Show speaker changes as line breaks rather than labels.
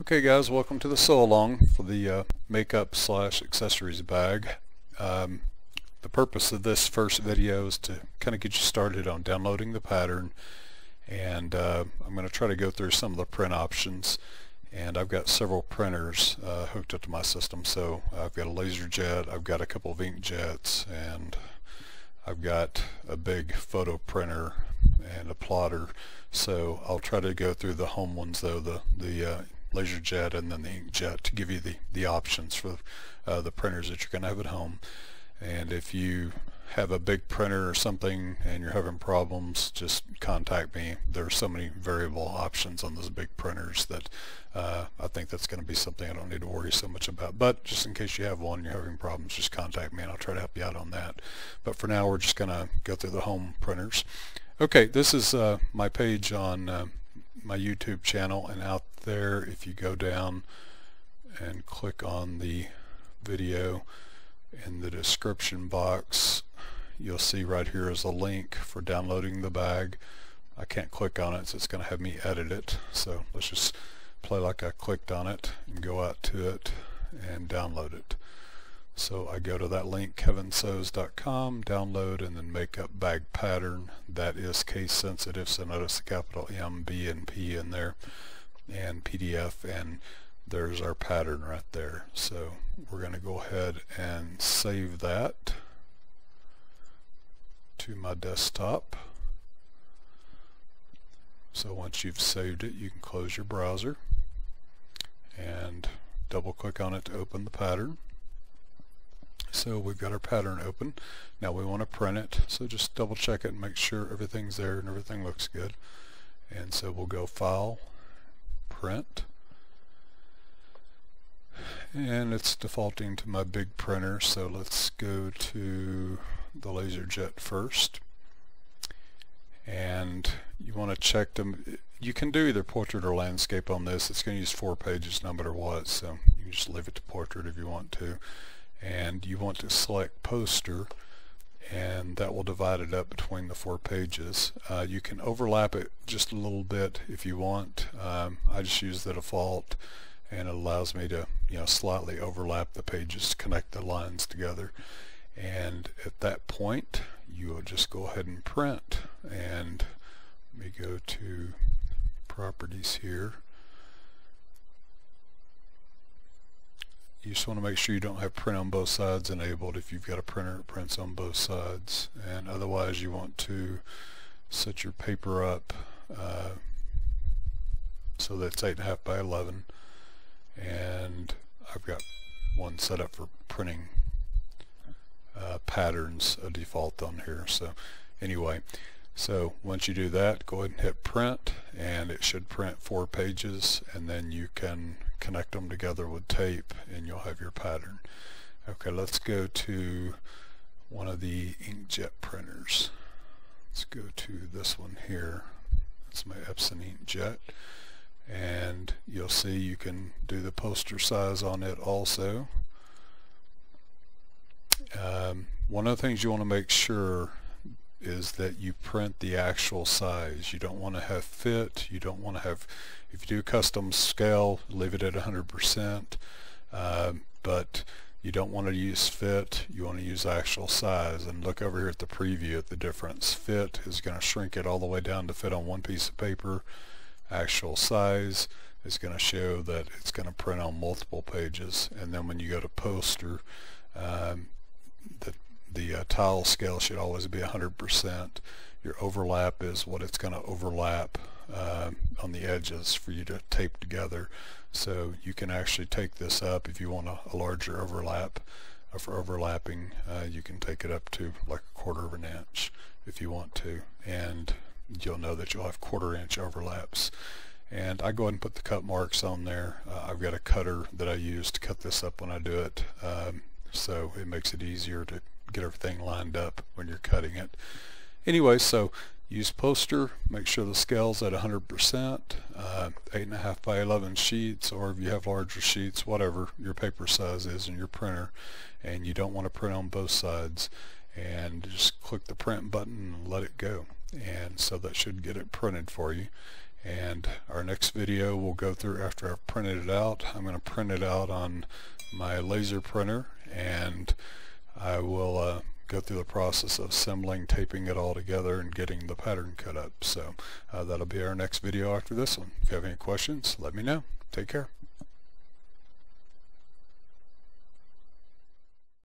Okay guys, welcome to the sew along for the makeup slash accessories bag. The purpose of this first video is to kind of get you started on downloading the pattern, and I'm going to try to go through some of the print options. And I've got several printers hooked up to my system. So I've got a laser jet, I've got a couple of ink jets, and I've got a big photo printer and a plotter. So I'll try to go through the home ones though, the laser jet and then the ink jet, to give you the options for the printers that you're going to have at home. And if you have a big printer or something and you're having problems, just contact me. There are so many variable options on those big printers that I think that's going to be something I don't need to worry so much about. But just in case you have one and you're having problems, just contact me and I'll try to help you out on that. But for now, we're just going to go through the home printers. Okay, this is my page on my YouTube channel, and out there, if you go down and click on the video, in the description box you'll see right here is a link for downloading the bag. I can't click on it, so it's going to have me edit it. So let's just play like I clicked on it and go out to it and download it. So I go to that link, kevinsews.com, download, and then makeup bag pattern. That is case sensitive, so notice the capital M, B, and P in there, and PDF, and there's our pattern right there. So we're going to go ahead and save that to my desktop. So once you've saved it, you can close your browser and double click on it to open the pattern. So we've got our pattern open. Now we want to print it, so just double check it and make sure everything's there and everything looks good. And so we'll go File, Print, and it's defaulting to my big printer, so let's go to the laser jet first. And you want to check them. You can do either portrait or landscape on this. It's going to use 4 pages no matter what, so you can just leave it to portrait if you want to. And you want to select poster, and that will divide it up between the 4 pages. You can overlap it just a little bit if you want. I just use the default, and it allows me to slightly overlap the pages to connect the lines together. And at that point you will just go ahead and print. And let me go to properties here. You just want to make sure you don't have print on both sides enabled. If you've got a printer, it prints on both sides. And otherwise you want to set your paper up so that it's 8.5 by 11. And I've got one set up for printing patterns, a default on here. So anyway, so once you do that, go ahead and hit print, and it should print 4 pages, and then you can connect them together with tape and you'll have your pattern. Okay, let's go to one of the inkjet printers. Let's go to this one here. That's my Epson inkjet, and you'll see you can do the poster size on it also. One of the things you want to make sure is that you print the actual size. You don't want to have fit, you don't want to have, if you do custom scale, leave it at 100%, but you don't want to use fit, you want to use actual size. And look over here at the preview at the difference. Fit is going to shrink it all the way down to fit on one piece of paper. Actual size is going to show that it's going to print on multiple pages. And then when you go to poster, the tile scale should always be 100%. Your overlap is what it's going to overlap on the edges for you to tape together. So you can actually take this up if you want a larger overlap. For overlapping, you can take it up to like 1/4 of an inch if you want to, and you'll know that you'll have 1/4 inch overlaps. And I go ahead and put the cut marks on there. I've got a cutter that I use to cut this up when I do it, so it makes it easier to get everything lined up when you're cutting it. Anyway, so use poster, make sure the scale's at 100%, 8.5 by 11 sheets, or if you have larger sheets, whatever your paper size is in your printer, and you don't want to print on both sides, and just click the print button and let it go. And so that should get it printed for you. And our next video we'll go through after I've printed it out. I'm going to print it out on my laser printer, and I will go through the process of assembling, taping it all together, and getting the pattern cut up. So that'll be our next video after this one. If you have any questions, let me know. Take care.